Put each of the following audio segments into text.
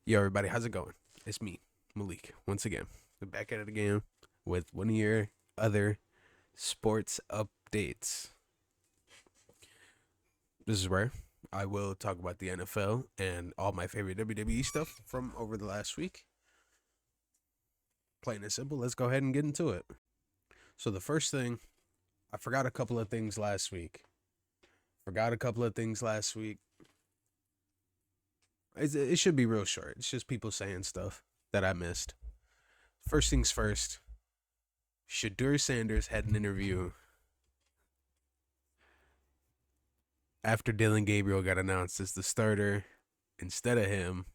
Yo, everybody, how's it going? It's me, Malik, once again. We're back at it again with one of your other sports updates. This is where I will talk about the NFL and all my favorite WWE stuff from over the last week. Plain and simple, let's go ahead and get into it. So, the first thing, I forgot a couple of things last week. It should be real short. It's just people saying stuff that I missed. First things first, Shadur Sanders had an interview after Dylan Gabriel got announced as the starter instead of him.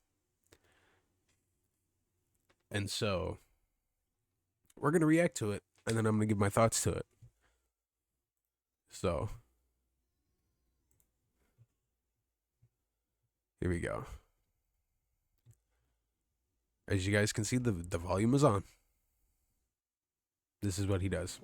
And so we're going to react to it, and then I'm going to give my thoughts to it. So here we go. As you guys can see, the volume is on. This is what he does.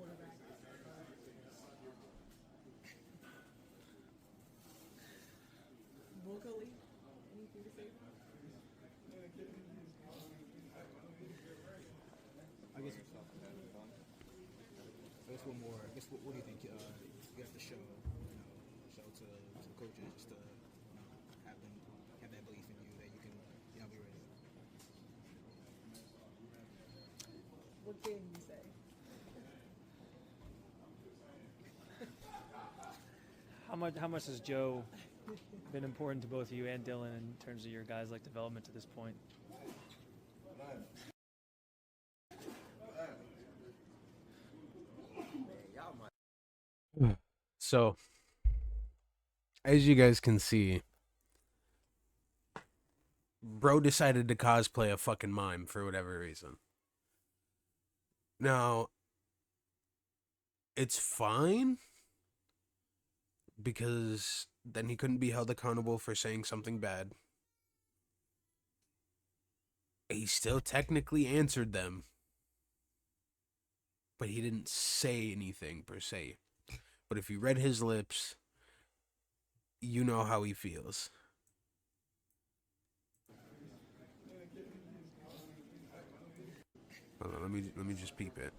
I guess it's not that fun. I guess what more? I guess what do you think you have to show? Show to the coaches just to have that belief in you that you can be ready. What can you say? How much has Joe been important to both you and Dylan in terms of your guys' development to this point? So, as you guys can see, bro decided to cosplay a fucking mime for whatever reason. Now, it's fine because then he couldn't be held accountable for saying something bad. He still technically answered them, but he didn't say anything per se. But if you read his lips, you know how he feels. Hold on, let me just peep it.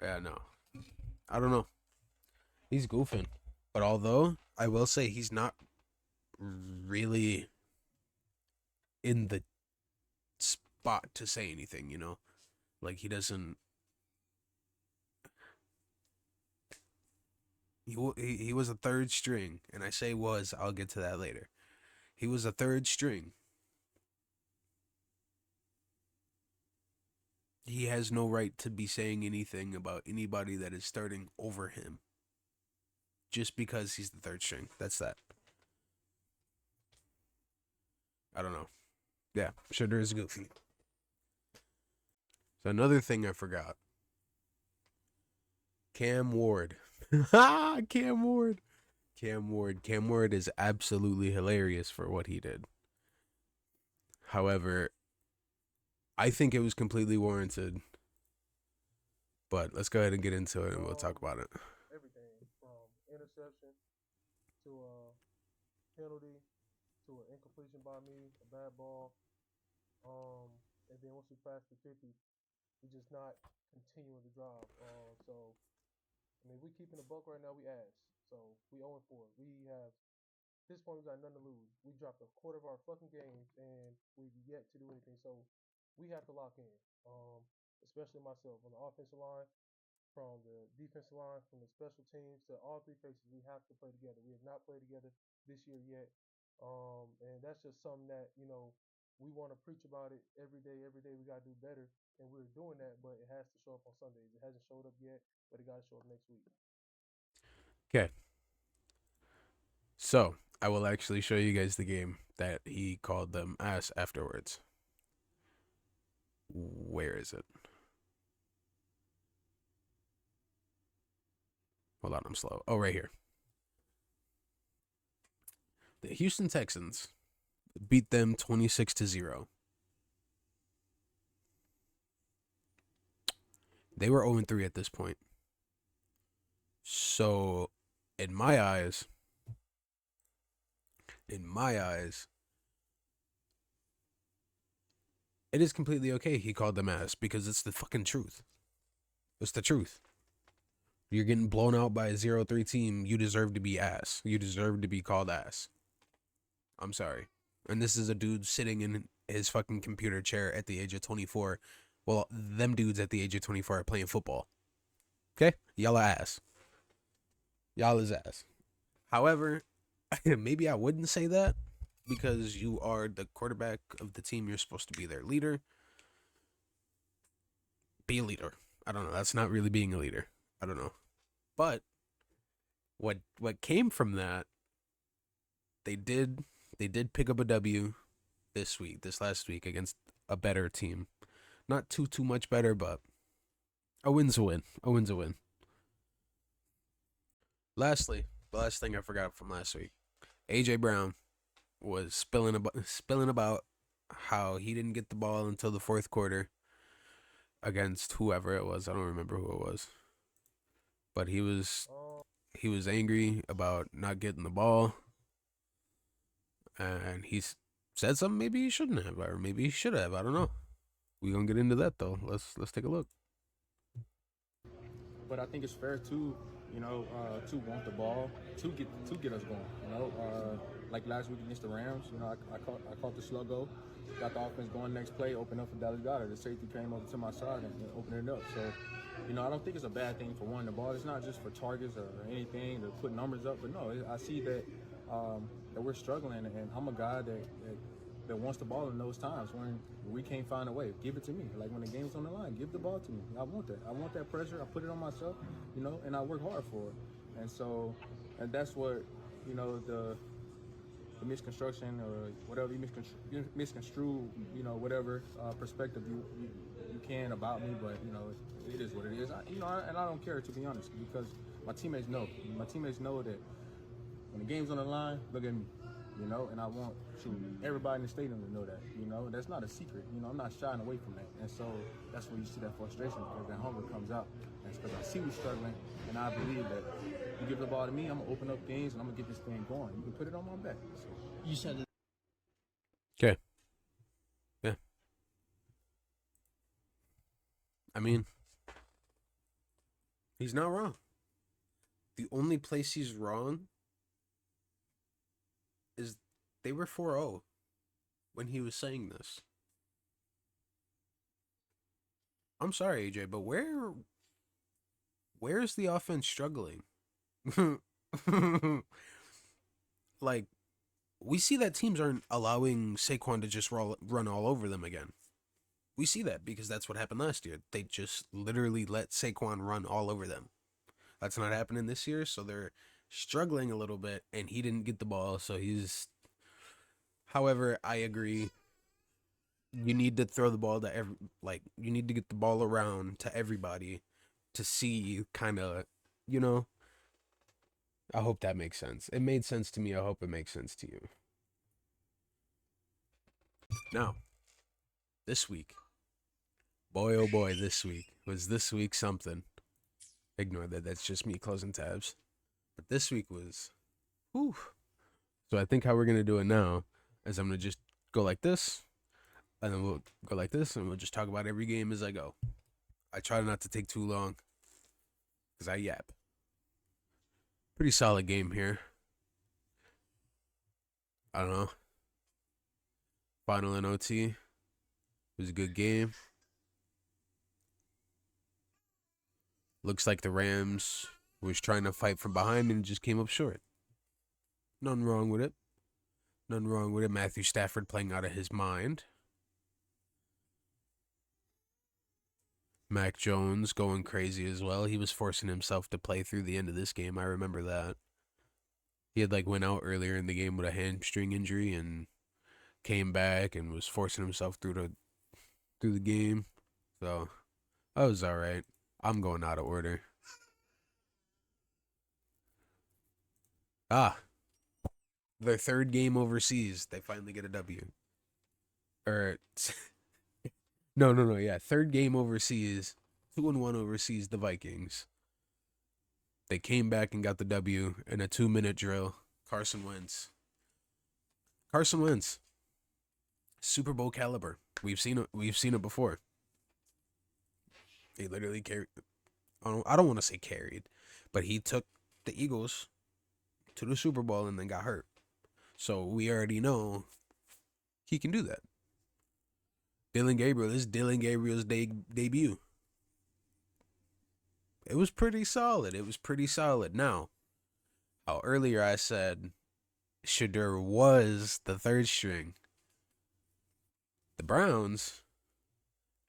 Yeah, no. I don't know. He's goofing. But although I will say he's not really in the spot to say anything, you know? Like he doesn't he was a third string, and I say was, I'll get to that later. He was a third string. He has no right to be saying anything about anybody that is starting over him just because he's the third string. That's that. I don't know. Yeah, Shudder is goofy. So another thing I forgot. Cam Ward. Cam Ward. Cam Ward. Cam Ward is absolutely hilarious for what he did. However, I think it was completely warranted. But let's go ahead and get into it and we'll talk about it. Everything from interception to a penalty to an incompletion by me, a bad ball. And then once we pass the 50, we just not continuing to drive. We keeping the buck right now. We ass. So we 0-4. We have this point we got nothing to lose. We dropped a quarter of our fucking games and we've yet to do anything. So we have to lock in. Especially myself on the offensive line, from the defensive line, from the special teams to all three faces. We have to play together. We have not played together this year yet. And that's just something that, we want to preach about it every day. Every day we got to do better. And we're doing that, but it has to show up on Sundays. It hasn't showed up yet, but it got to show up next week. Okay. So, I will actually show you guys the game that he called them ass afterwards. Where is it? Hold on, I'm slow. Oh, right here. The Houston Texans beat them 26-0. They were 0-3 at this point. So in my eyes, in my eyes, it is completely okay he called them ass because it's the fucking truth. It's the truth. You're getting blown out by a 0-3 team. You deserve to be ass. You deserve to be called ass. I'm sorry. And this is a dude sitting in his fucking computer chair at the age of 24. Well, them dudes at the age of 24 are playing football. Okay? Y'all are ass. Y'all is ass. However, maybe I wouldn't say that because you are the quarterback of the team. You're supposed to be their leader. Be a leader. I don't know. That's not really being a leader. I don't know. But what came from that, they did pick up a W this last week against a better team. Not too much better, but a win's a win. A win's a win. Lastly, the last thing I forgot from last week, AJ Brown was spilling about how he didn't get the ball until the fourth quarter against whoever it was. I don't remember who it was, but he was angry about not getting the ball, and he said something maybe he shouldn't have, or maybe he should have. I don't know. We gonna get into that though. Let's take a look. But I think it's fair to want the ball to get us going. Like last week against the Rams, I caught the sluggo, got the offense going. Next play, opened up for Dallas Goedert. The safety came over to my side and opened it up. So, I don't think it's a bad thing for one. The ball is not just for targets or anything to put numbers up, but no, I see that we're struggling, and I'm a guy that wants the ball in those times when we can't find a way. Give it to me. Like when the game's on the line, give the ball to me. I want that. I want that pressure. I put it on myself, and I work hard for it. And so, and that's what, the misconstruction or whatever you misconstrue, whatever perspective you can about me, but it is what it is. And I don't care, to be honest, because my teammates know. My teammates know that when the game's on the line, look at me. And I want everybody in the stadium to know that, that's not a secret. I'm not shying away from that. And so that's where you see that frustration, because that hunger comes out. And it's because I see we struggling, and I believe that you give the ball to me, I'm going to open up things, and I'm going to get this thing going. You can put it on my back. So. You said it. Okay. Yeah. I mean, he's not wrong. The only place he's wrong is they were 4-0 when he was saying this. I'm sorry, AJ, but where's the offense struggling? Like, we see that teams aren't allowing Saquon to just run all over them again. We see that because that's what happened last year. They just literally let Saquon run all over them. That's not happening this year, so they're struggling a little bit, and he didn't get the ball, so he's... However, I agree. You need to throw the ball to you need to get the ball around to everybody to see kind of, I hope that makes sense. It made sense to me. I hope it makes sense to you. Now, this week, boy, oh boy, this week something. Ignore that. That's just me closing tabs. But this week was, whew. So I think how we're going to do it now is I'm going to just go like this, and then we'll go like this, and we'll just talk about every game as I go. I try not to take too long, because I yap. Pretty solid game here. I don't know. Final in OT. It was a good game. Looks like the Rams was trying to fight from behind and just came up short. Nothing wrong with it. Nothing wrong with it. Matthew Stafford playing out of his mind. Mac Jones going crazy as well. He was forcing himself to play through the end of this game. I remember that. He had went out earlier in the game with a hamstring injury and came back and was forcing himself through the game. So that was all right. I'm going out of order. Their third game overseas, they finally get a W. No. Yeah, third game overseas, 2-1 overseas, the Vikings. They came back and got the W in a 2-minute drill. Carson Wentz. Carson Wentz. Super Bowl caliber. We've seen it. We've seen it before. He literally carried. I don't want to say carried, but he took the Eagles to the Super Bowl and then got hurt. So we already know he can do that. Dylan Gabriel is Dylan Gabriel's debut. It was pretty solid. Now, how earlier I said Shedeur was the third string. The Browns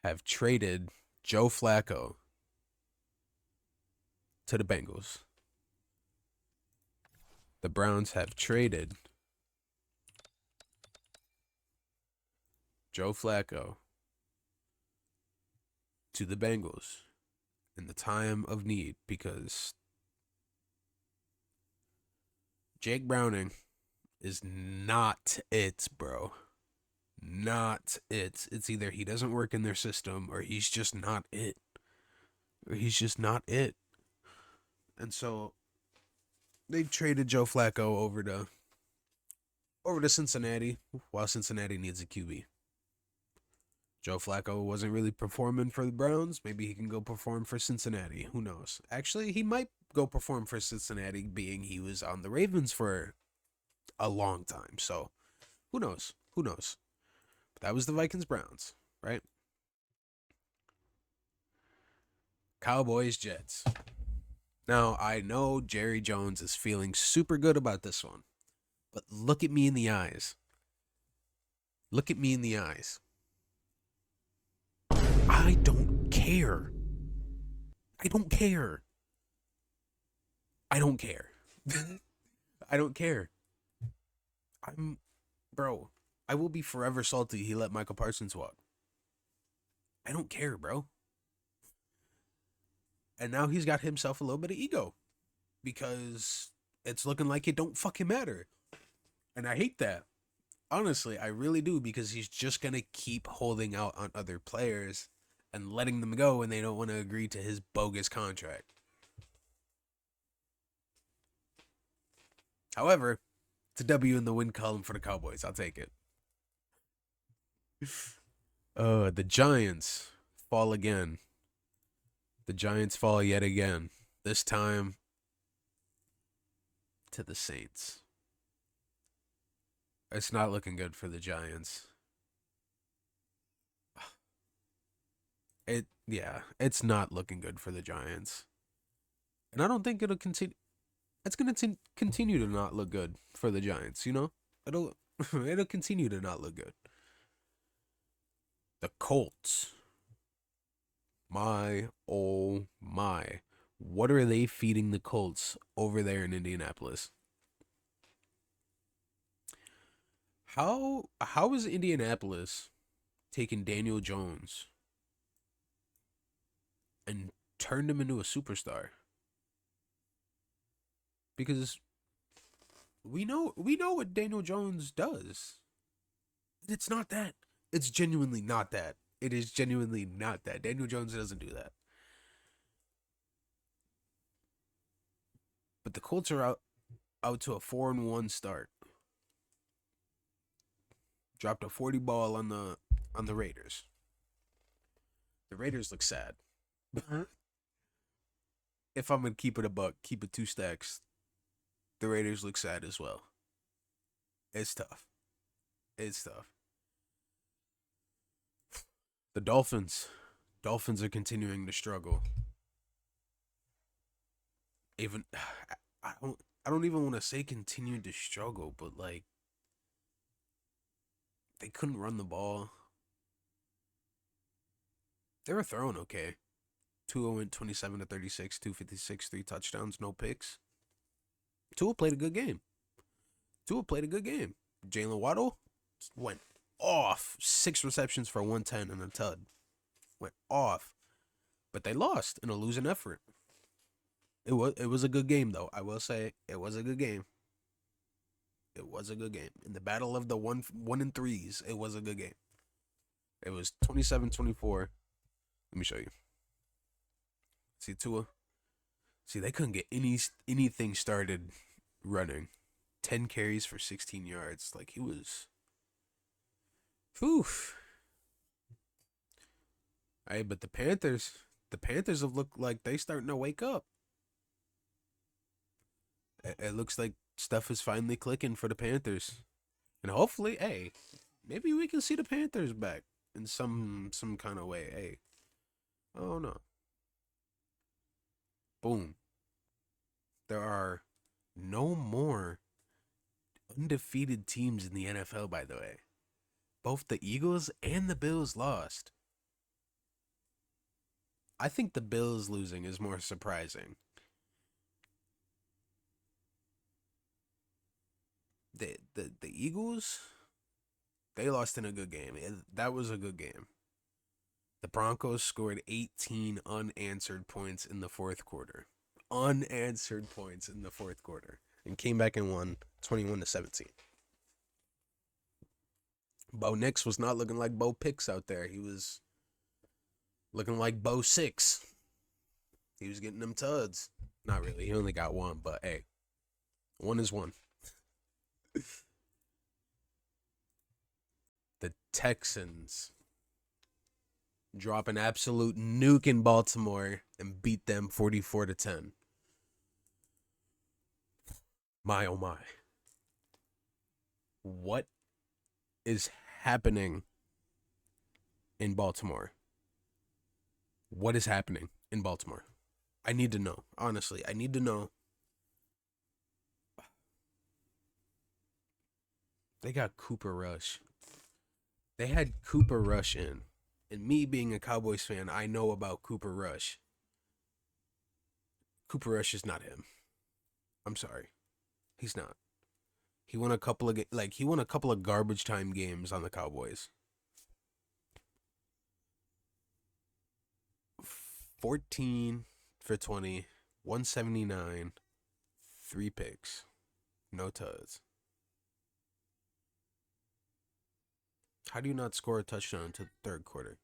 have traded Joe Flacco to the Bengals. The Browns have traded Joe Flacco to the Bengals in the time of need because Jake Browning is not it, bro. Not it. It's either he doesn't work in their system or he's just not it. And so they traded Joe Flacco over to Cincinnati while Cincinnati needs a QB. Joe Flacco wasn't really performing for the Browns. Maybe he can go perform for Cincinnati. Who knows? Actually, he might go perform for Cincinnati, being he was on the Ravens for a long time. So, who knows? But that was the Vikings-Browns, right? Cowboys-Jets. Now, I know Jerry Jones is feeling super good about this one. But look at me in the eyes. I don't care. I don't care. Bro, I will be forever salty he let Michael Parsons walk. I don't care, bro. And now he's got himself a little bit of ego because it's looking like it don't fucking matter. And I hate that. Honestly, I really do, because he's just going to keep holding out on other players and letting them go when they don't want to agree to his bogus contract. However, it's a W in the win column for the Cowboys. I'll take it. The Giants fall again. The Giants fall yet again. This time to the Saints. It's not looking good for the Giants. It's not looking good for the Giants. And I don't think it'll continue. It's going to continue to not look good for the Giants, you know? It'll continue to not look good. The Colts. My, oh my. What are they feeding the Colts over there in Indianapolis? How is Indianapolis taking Daniel Jones and turned him into a superstar? Because we know what Daniel Jones does. It's not that. It's genuinely not that. It is genuinely not that. Daniel Jones doesn't do that. But the Colts are out to a 4-1 start. Dropped a 40 ball on the Raiders. The Raiders look sad. If I'm gonna keep it a buck, keep it 2 stacks. The Raiders look sad as well. It's tough. The Dolphins are continuing to struggle. Even I don't even want to say continue to struggle, but like they couldn't run the ball. They were throwing okay. Tua went 27 to 36, 256, 3 touchdowns, no picks. Tua played a good game. Jalen Waddle went off. 6 receptions for 110 and a tud. Went off. But they lost in a losing effort. It was a good game, though. I will say it was a good game. In the battle of the 1 and 3s, it was a good game. It was 27-24. Let me show you. See Tua See, they couldn't get anything started running. 10 carries for 16 yards. Like, he was. Whew. Hey, but the Panthers have looked like they starting to wake up. It looks like stuff is finally clicking for the Panthers. And hopefully, hey, maybe we can see the Panthers back in some kind of way. Hey, I don't know. Boom. There are no more undefeated teams in the NFL, by the way. Both the Eagles and the Bills lost. I think the Bills losing is more surprising. The Eagles, they lost in a good game. That was a good game. The Broncos scored 18 unanswered points in the fourth quarter. Unanswered points in the fourth quarter. And came back and won 21-17. Bo Nix was not looking like Bo Picks out there. He was looking like Bo Six. He was getting them tuds. Not really. He only got one, but hey, one is one. The Texans drop an absolute nuke in Baltimore and beat them 44-10. My oh my. What is happening in Baltimore? What is happening in Baltimore? I need to know. Honestly, I need to know. They got Cooper Rush. They had Cooper Rush in. And me being a Cowboys fan, I know about Cooper Rush. Cooper Rush is not him. I'm sorry. He's not. He won a couple of garbage time games on the Cowboys. 14 for 20, 179, 3 picks, no tuds. How do you not score a touchdown until the third quarter?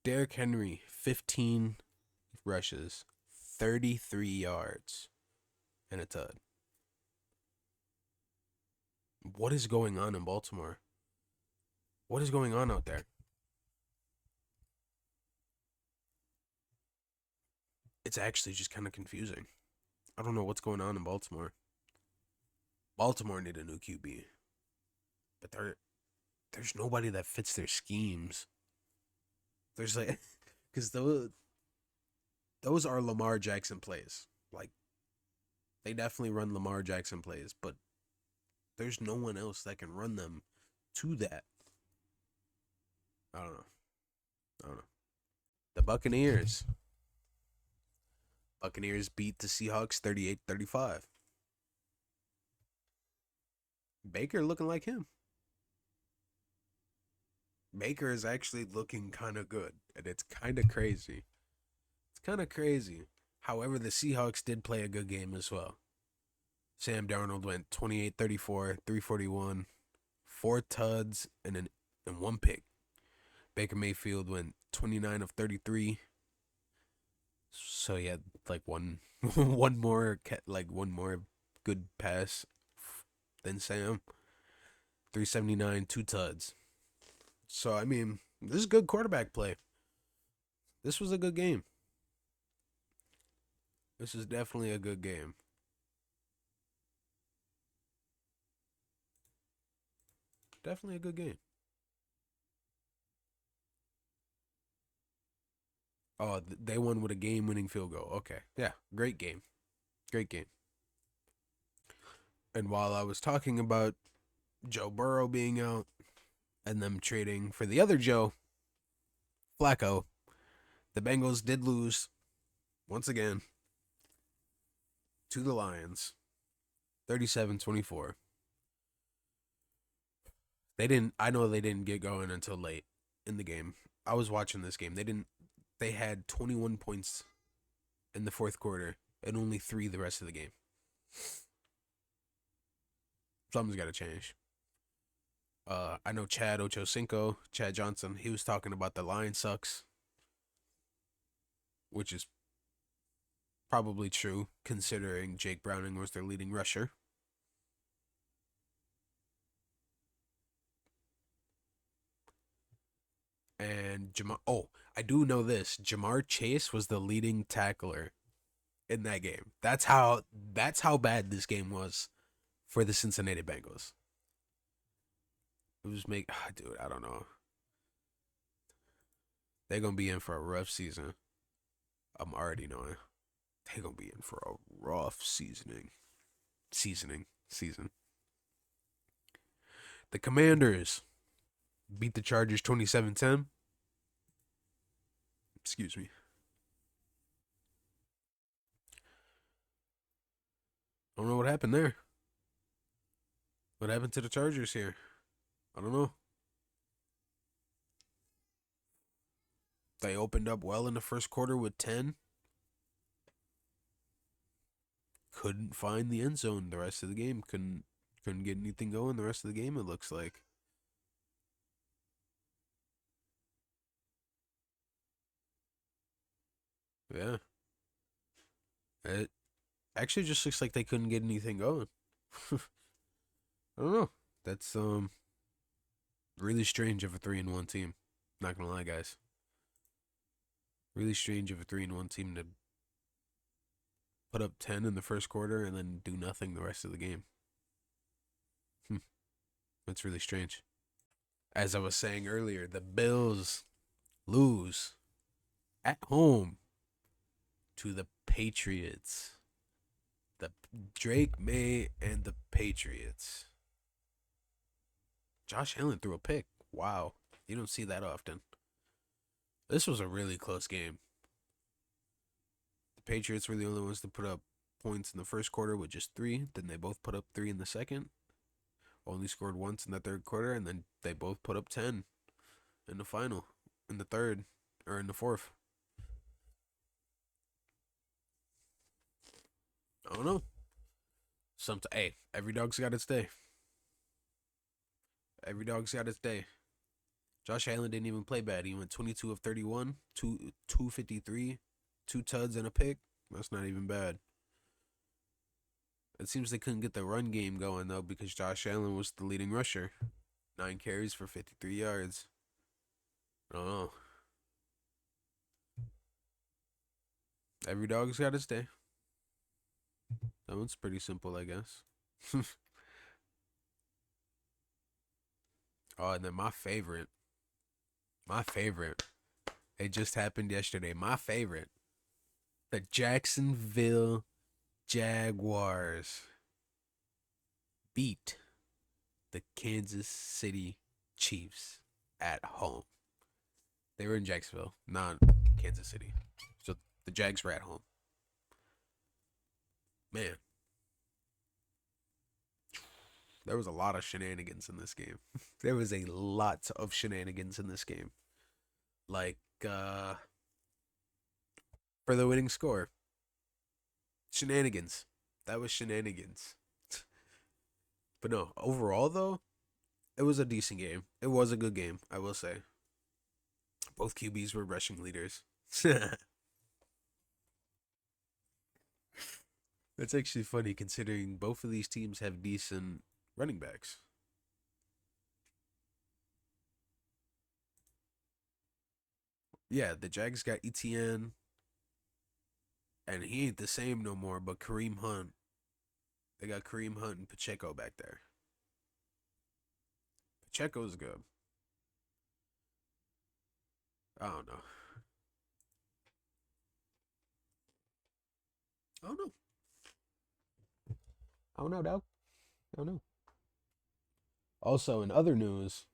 Derrick Henry, 15 rushes, 33 yards, and a tud. What is going on in Baltimore? What is going on out there? It's actually just kind of confusing. I don't know what's going on in Baltimore. Baltimore need a new QB. But there's nobody that fits their schemes. There's like, because those are Lamar Jackson plays. Like, they definitely run Lamar Jackson plays, but there's no one else that can run them to that. I don't know. The Buccaneers beat the Seahawks 38-35. Baker looking like him. Baker is actually looking kind of good, and it's kind of crazy. However, the Seahawks did play a good game as well. Sam Darnold went 28-34, 341, 4 tuds, and 1 pick. Baker Mayfield went 29 of 33. So he had like one more good pass than Sam. 379, 2 tuds. So I mean, this is good quarterback play. This was a good game. This is definitely a good game. Definitely a good game. Oh, they won with a game-winning field goal. Okay. Yeah, great game. Great game. And while I was talking about Joe Burrow being out and them trading for the other Joe, Flacco, the Bengals did lose once again to the Lions, 37-24. I know they didn't get going until late in the game. I was watching this game. They had 21 points in the fourth quarter and only 3 the rest of the game. Something's got to change. I know Chad Johnson, he was talking about the line sucks, which is Probably true, considering Jake Browning was their leading rusher. And I do know this. Jamar Chase was the leading tackler in that game. That's how bad this game was for the Cincinnati Bengals. It was dude, I don't know. They're gonna be in for a rough season. I'm already knowing. They're gonna be in for a rough season. The Commanders beat the Chargers 27-10. Excuse me. I don't know what happened there. What happened to the Chargers here? I don't know. They opened up well in the first quarter with 10. Couldn't find the end zone the rest of the game. Couldn't get anything going the rest of the game, it looks like. Yeah. It actually just looks like they couldn't get anything going. I don't know. That's really strange of a 3-1 team. Not gonna lie, guys. Really strange of a 3-1 team to put up 10 in the first quarter and then do nothing the rest of the game. That's really strange. As I was saying earlier, the Bills lose at home to the Patriots. The Drake May and the Patriots. Josh Allen threw a pick. Wow. You don't see that often. This was a really close game. The Patriots were the only ones to put up points in the first quarter with just 3. Then they both put up 3 in the second. Only scored once in the third quarter, and then they both put up 10 in the final, in the third, or in the fourth. I don't know. Hey, every dog's got its day. Every dog's got its day. Josh Allen didn't even play bad. He went 22 of 31, 253, 2 tuds and a pick. That's not even bad. It seems they couldn't get the run game going, though, because Josh Allen was the leading rusher. 9 carries for 53 yards. I don't know. Every dog's got its day. That one's pretty simple, I guess. Oh, and then my favorite. It just happened yesterday. My favorite. The Jacksonville Jaguars beat the Kansas City Chiefs at home. They were in Jacksonville, not Kansas City. So the Jags were at home. Man. There was a lot of shenanigans in this game. There was a lot of shenanigans in this game. Like, for the winning score. Shenanigans. That was shenanigans. But no, overall, though, it was a decent game. It was a good game, I will say. Both QBs were rushing leaders. That's actually funny considering both of these teams have decent running backs. Yeah, the Jags got ETN, and he ain't the same no more, but Kareem Hunt. They got Kareem Hunt and Pacheco back there. Pacheco's good. I don't know. I don't know. I don't know, dog. I don't know. Also, in other news,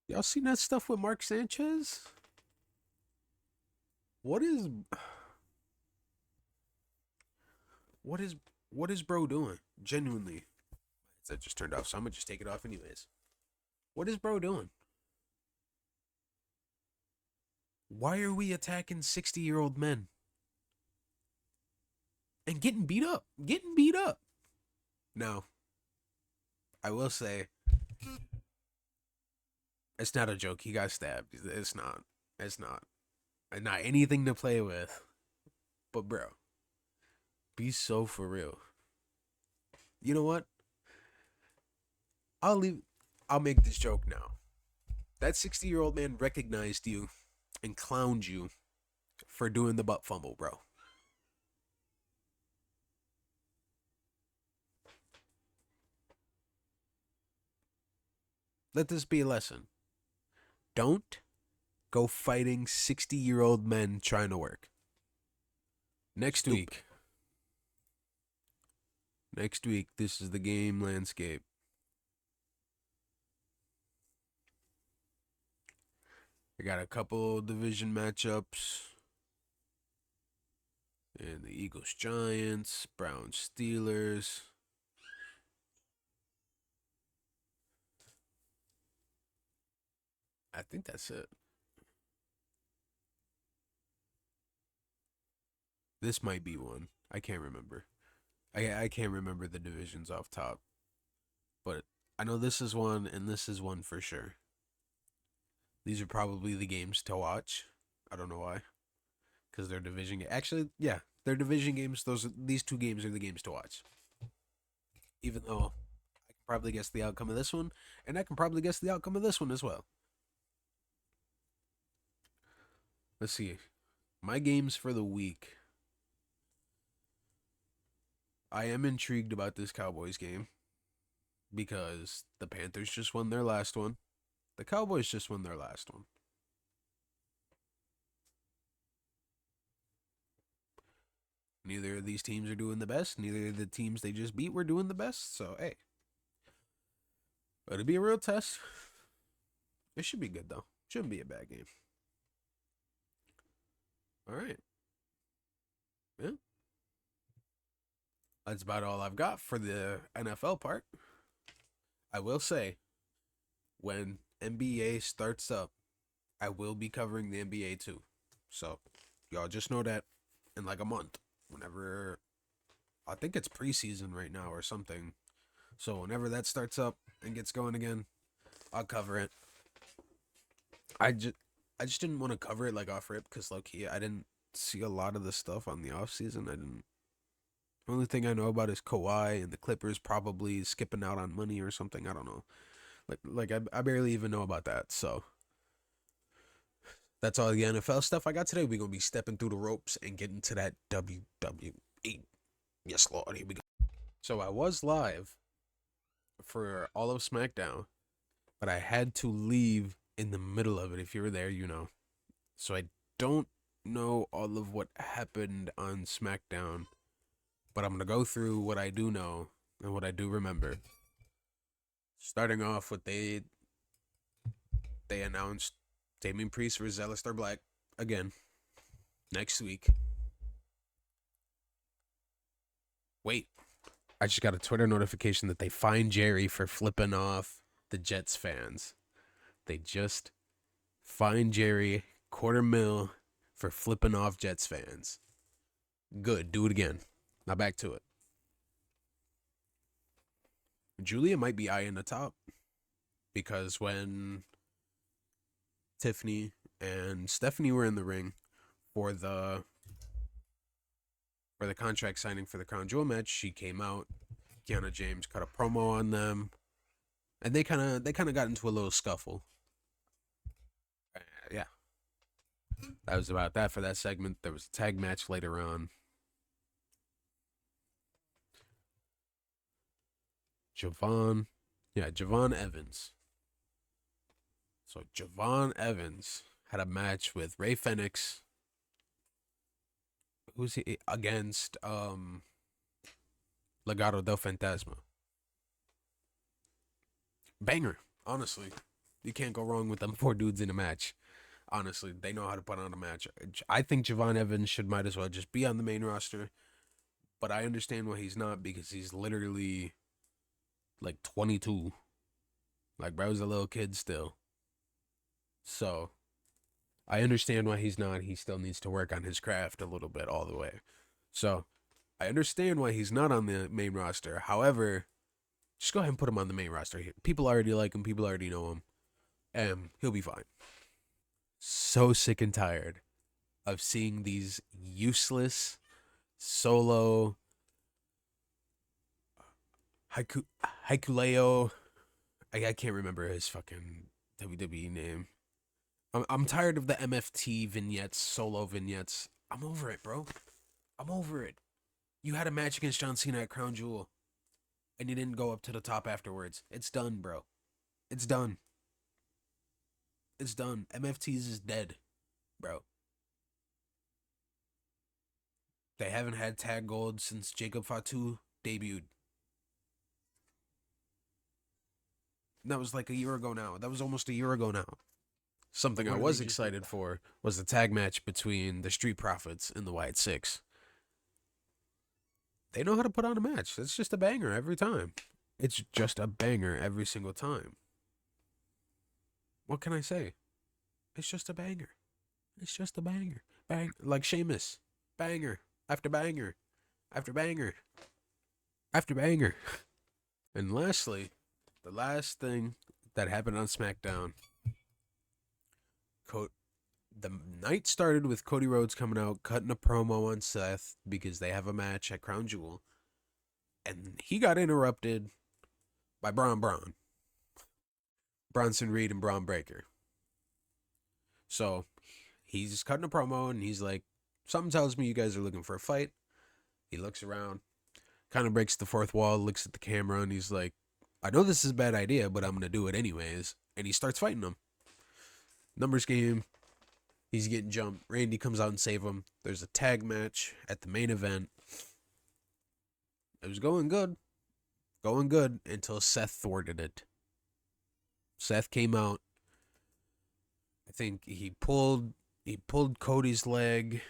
y'all seen that stuff with Mark Sanchez? What is bro doing? Genuinely. That just turned off, so I'm gonna just take it off anyways. What is bro doing? Why are we attacking 60-year-old men? And getting beat up. Now, I will say, it's not a joke. He got stabbed. It's not. and not anything to play with. But bro, be so for real. You know what? I'll make this joke now. That 60-year-old man recognized you and clowned you for doing the butt fumble, bro. Let this be a lesson. Don't go fighting 60-year-old men trying to work. Next week, this is the game landscape. I got a couple division matchups. And the Eagles Giants, Browns Steelers. I think that's it. This might be one. I can't remember. I can't remember the divisions off top. But I know this is one and this is one for sure. These are probably the games to watch. I don't know why. Because they're division games. Actually, yeah, they're division games. These two games are the games to watch. Even though I can probably guess the outcome of this one, and I can probably guess the outcome of this one as well. Let's see. My games for the week. I am intrigued about this Cowboys game because the Panthers just won their last one. The Cowboys just won their last one. Neither of these teams are doing the best. Neither of the teams they just beat were doing the best. So, hey. But it'll be a real test. It should be good, though. Shouldn't be a bad game. All right. Yeah. That's about all I've got for the NFL part. I will say, when NBA starts up, I will be covering the NBA too. So, y'all just know that in like a month, whenever, I think it's preseason right now or something. So, whenever that starts up and gets going again, I'll cover it. I just didn't want to cover it like off rip because low-key, I didn't see a lot of the stuff on the off season. The only thing I know about is Kawhi and the Clippers probably skipping out on money or something. I don't know. I barely even know about that. So that's all the NFL stuff I got today. We're gonna be stepping through the ropes and getting to that WWE. Yes, Lord. Here we go. So I was live for all of SmackDown, but I had to leave in the middle of it. If you were there, you know. So I don't know all of what happened on SmackDown, but I'm going to go through what I do know and what I do remember. Starting off with they announced Damian Priest versus Aleister Black again next week. Wait, I just got a Twitter notification that they fined Jerry for flipping off the Jets fans. They just fined Jerry $250,000 for flipping off Jets fans. Good, do it again. Now back to it. Julia might be eyeing the top because when Tiffany and Stephanie were in the ring for the contract signing for the Crown Jewel match, she came out. Kiana James cut a promo on them, and they kind of got into a little scuffle. Yeah, that was about that for that segment. There was a tag match later on. Javon Evans. So Javon Evans had a match with Ray Fenix. Who's he against? Legado del Fantasma. Banger, honestly. You can't go wrong with them 4 dudes in a match. Honestly, they know how to put on a match. I think Javon Evans might as well just be on the main roster. But I understand why he's not, because he's literally like 22. Like, bro's a little kid still. So, I understand why he's not. He still needs to work on his craft a little bit all the way. So, I understand why he's not on the main roster. However, just go ahead and put him on the main roster. People already like him. People already know him. And he'll be fine. So sick and tired of seeing these useless solo Hikuleo. I can't remember his fucking WWE name. I'm tired of the MFT vignettes, solo vignettes. I'm over it, bro. I'm over it. You had a match against John Cena at Crown Jewel, and you didn't go up to the top afterwards. It's done, bro. It's done. It's done. MFTs is dead, bro. They haven't had tag gold since Jacob Fatu debuted. That was like a year ago now. That was almost a year ago now. Something I What did was they just excited for was the tag match between the Street Profits and the White Six. They know how to put on a match. It's just a banger every time. It's just a banger every single time. What can I say? It's just a banger. It's just a banger. Bang, like Sheamus. Banger after banger after banger after banger. And lastly, the last thing that happened on SmackDown. The night started with Cody Rhodes coming out, cutting a promo on Seth because they have a match at Crown Jewel. And he got interrupted by Bronson Reed and Braun Breaker. So he's cutting a promo and he's like, something tells me you guys are looking for a fight. He looks around, kind of breaks the fourth wall, looks at the camera, and he's like, I know this is a bad idea, but I'm going to do it anyways. And he starts fighting them. Numbers game. He's getting jumped. Randy comes out and save him. There's a tag match at the main event. It was going good. Going good until Seth thwarted it. Seth came out. I think he pulled Cody's leg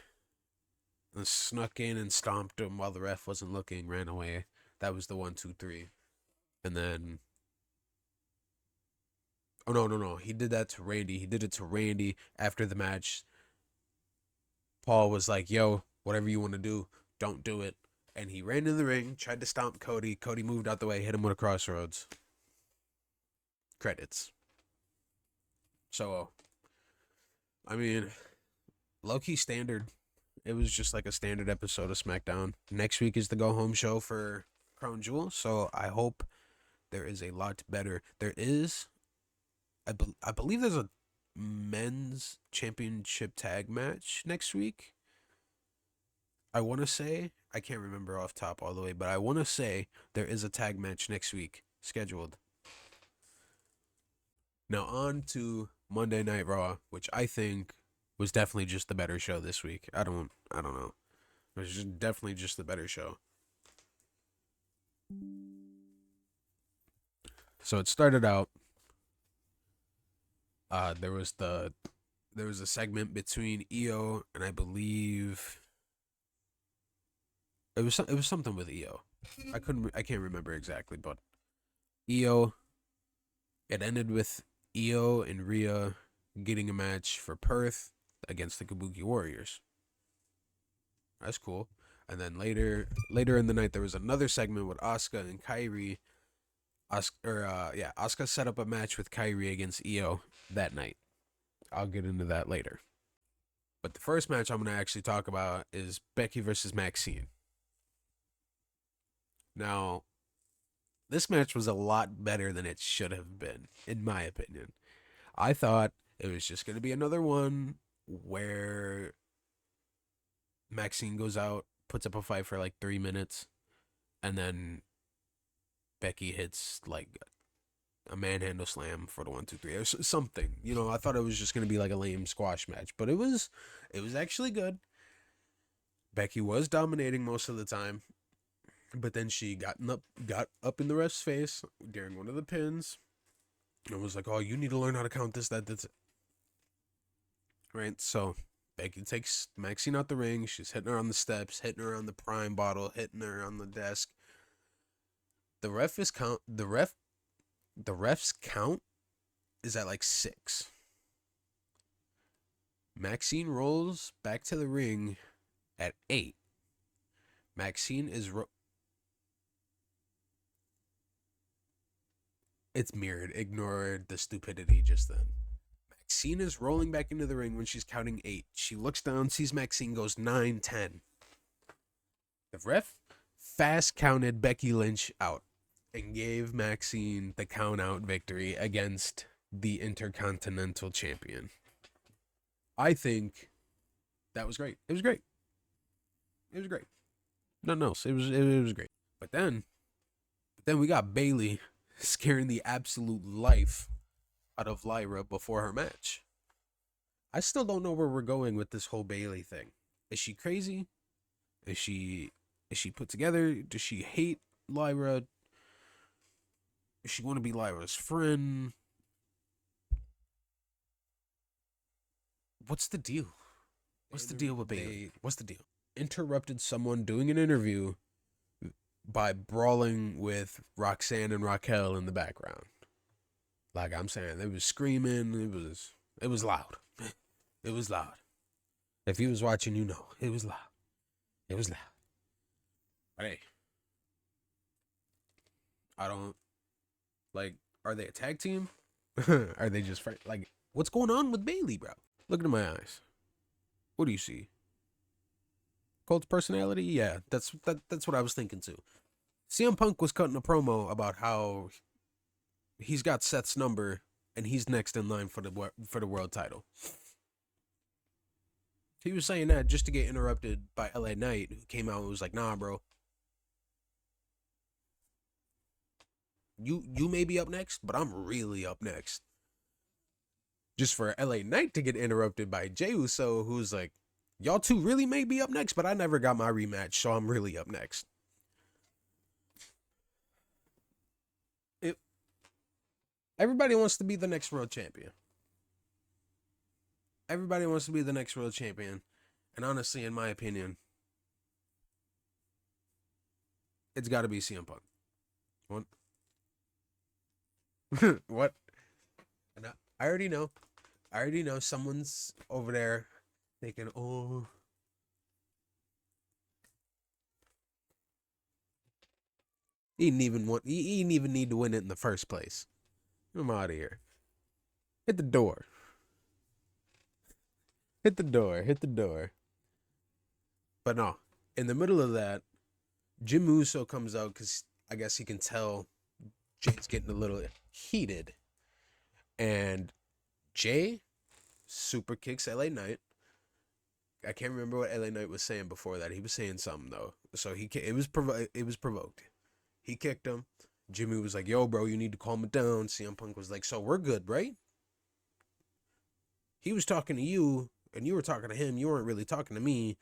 and snuck in and stomped him while the ref wasn't looking, ran away. That was the 1, 2, 3. And then oh, no. He did that to Randy. He did it to Randy after the match. Paul was like, yo, whatever you want to do, don't do it. And he ran in the ring, tried to stomp Cody. Cody moved out the way, hit him with a crossroads. Credits. So, I mean, low-key standard. It was just like a standard episode of SmackDown. Next week is the go-home show for Crown Jewel, so I hope there is a lot better. There is... I believe there's a men's championship tag match next week. I want to say, I can't remember off top all the way, but I want to say there is a tag match next week scheduled. Now on to Monday Night Raw, which I think was definitely just the better show this week. I don't know. It was just definitely just the better show. So it started out. There was a segment between Io and I believe it was something with Io. I can't remember exactly, but Io. It ended with Io and Rhea getting a match for Perth against the Kabuki Warriors. That's cool. And then later in the night there was another segment with Asuka and Kairi. Asuka set up a match with Kairi against Io that night. I'll get into that later. But the first match I'm going to actually talk about is Becky versus Maxine. Now, this match was a lot better than it should have been, in my opinion. I thought it was just going to be another one where Maxine goes out, puts up a fight for like 3 minutes, and then Becky hits like a manhandle slam for the 1, 2, 3 or something. You know, I thought it was just gonna be like a lame squash match, but it was actually good. Becky was dominating most of the time, but then she got up in the ref's face during one of the pins, and was like, "Oh, you need to learn how to count this, that, that's it." Right, so Becky takes Maxine out the ring. She's hitting her on the steps, hitting her on the Prime bottle, hitting her on the desk. The ref's count is at like 6. Maxine rolls back to the ring at 8. Maxine is it's mirrored. Ignore the stupidity just then. Maxine is rolling back into the ring when she's counting 8. She looks down, sees Maxine, goes 9, 10. The ref fast counted Becky Lynch out and gave Maxine the count out victory against the Intercontinental Champion. I think that was great. It was great. It was great. Nothing else. It was great. But then we got Bayley scaring the absolute life out of Lyra before her match. I still don't know where we're going with this whole Bayley thing. Is she crazy? Is she put together? Does she hate Lyra? Does she want to be Lyra's friend? What's the deal? What's the deal with Bayley? What's the deal? Interrupted someone doing an interview by brawling with Roxanne and Raquel in the background. Like I'm saying, they was screaming. It was loud. It was loud. If you was watching, you know it was loud. It was loud. But hey, I don't like. Are they a tag team? Are they just friends? Like, what's going on with Bayley, bro? Look into my eyes. What do you see? Colt's personality? Yeah, that's what I was thinking too. CM Punk was cutting a promo about how he's got Seth's number and he's next in line for the world title. He was saying that just to get interrupted by LA Knight, who came out and was like, "Nah, bro. You may be up next, but I'm really up next." Just for LA Knight to get interrupted by Jey Uso, who's like, "Y'all two really may be up next, but I never got my rematch, so I'm really up next." Everybody wants to be the next world champion. Everybody wants to be the next world champion. And honestly, in my opinion, it's got to be CM Punk. What? What? And I already know. I already know someone's over there thinking, "Oh, he didn't even need to win it in the first place. I'm out of here. Hit the door. Hit the door. Hit the door." But no, in the middle of that, Jim Uso comes out because I guess he can tell Jay's getting a little heated. And Jay super kicks LA Knight. I can't remember what LA Knight was saying before that. He was saying something though. So it was provoked. He kicked him. Jimmy was like, "Yo, bro, you need to calm it down." CM Punk was like, "So we're good, right? He was talking to you, and you were talking to him. You weren't really talking to me.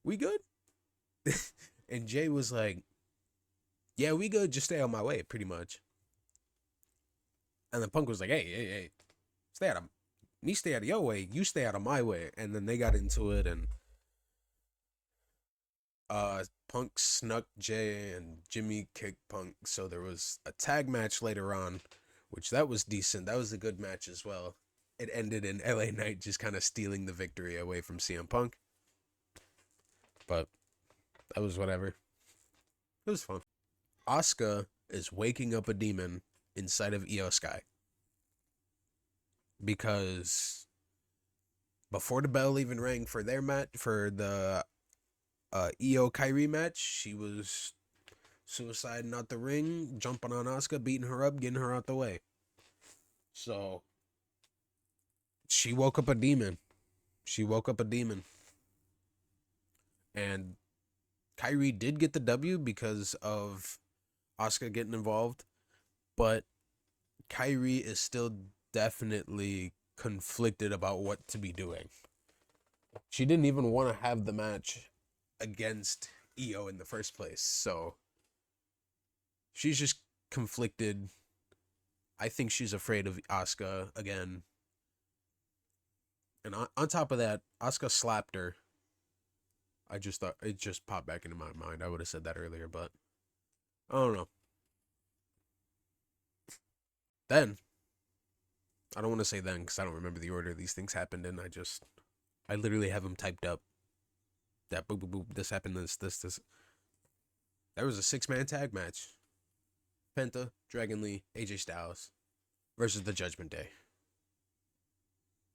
We good?" And Jay was like, "Yeah, we good. Just stay out of my way," pretty much. And then Punk was like, hey, stay out of me, stay out of your way. You stay out of my way. And then they got into it, and Punk snuck Jay and Jimmy kicked Punk. So there was a tag match later on, which that was decent. That was a good match as well. It ended in LA Knight just kind of stealing the victory away from CM Punk. But that was whatever. It was fun. Asuka is waking up a demon inside of Io Sky. Because before the bell even rang for their match, for the Io Kyrie match, she was suiciding out the ring, jumping on Asuka, beating her up, getting her out the way. So she woke up a demon. And Kyrie did get the W because of Asuka getting involved, but Kyrie is still definitely conflicted about what to be doing. She didn't even want to have the match against Io in the first place, so she's just conflicted. I think she's afraid of Asuka again. And on top of that, Asuka slapped her. I just thought it just popped back into my mind. I would have said that earlier, but I don't know. Then, I don't want to say then because I don't remember the order these things happened in. I literally have them typed up. That boop, boop, boop, this happened, this. There was a 6-man tag match. Penta, Dragon Lee, AJ Styles versus the Judgment Day.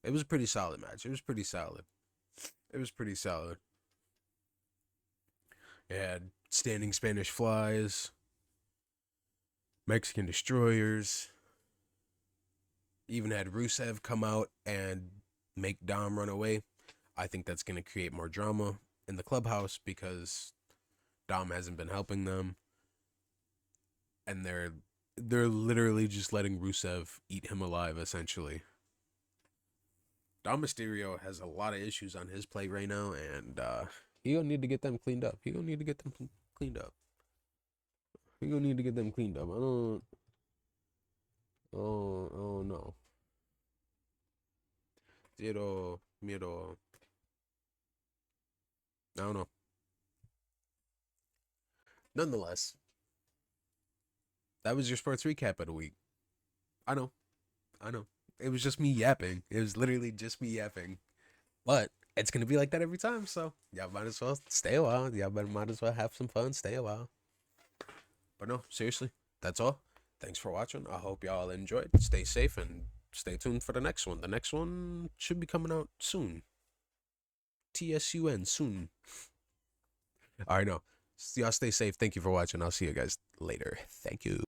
It was a pretty solid match. It was pretty solid. It was pretty solid. It had standing Spanish flies, Mexican destroyers. Even had Rusev come out and make Dom run away. I think that's going to create more drama in the clubhouse because Dom hasn't been helping them. And they're literally just letting Rusev eat him alive, essentially. Dom Mysterio has a lot of issues on his plate right now, and he gonna need to get them cleaned up. He gonna need to get them cleaned up. I don't. Oh no. Zero miedo. I don't know. Nonetheless, that was your sports recap of the week. I know. It was just me yapping. It was literally just me yapping. But it's going to be like that every time, so y'all might as well stay a while. Y'all might as well have some fun, stay a while. But no, seriously, that's all. Thanks for watching. I hope y'all enjoyed. Stay safe and stay tuned for the next one. The next one should be coming out soon. TSUN, soon. All right, no. Y'all stay safe. Thank you for watching. I'll see you guys later. Thank you.